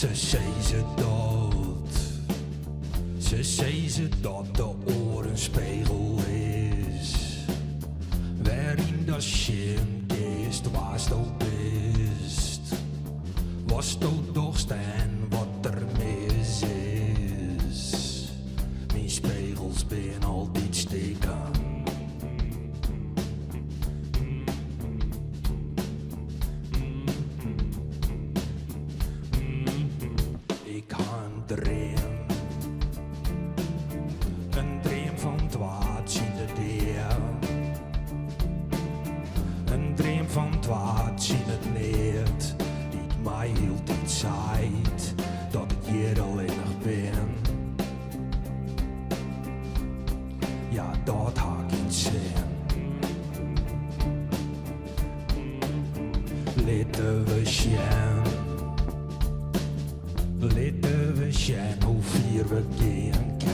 Ze zei ze dat de oor een spiegel is, waarin dat schimkist was ook best. Was het toch staan wat er mis is. Mijn spiegels ben altijd steken. Ik had een dream van het waanzinnige dier. Een dream van het waanzinnige niet, die mij hield die tijd dat ik hier alleen ben. Ja, dat had ik niet zin. Laten we zien hoe ver we gaan kan.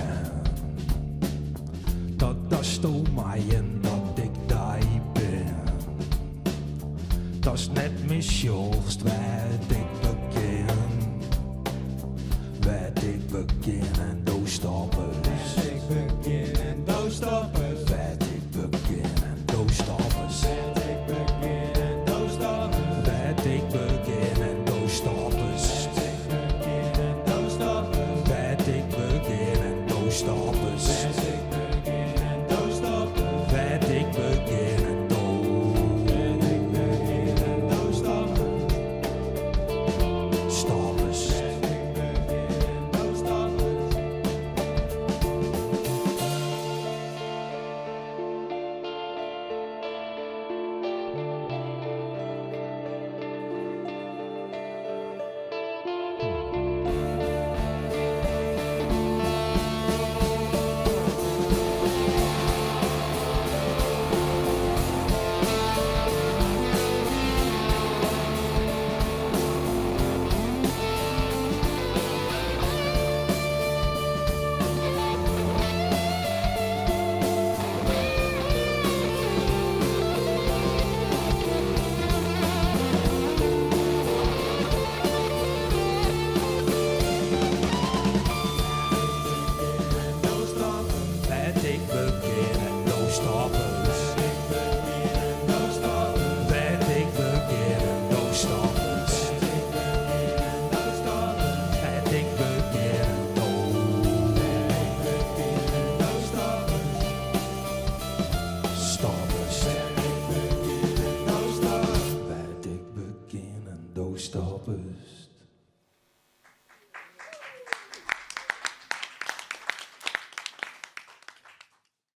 Dat is toch mij en dat ik daar ben. Dat is net mijn schuld, wat ik begin.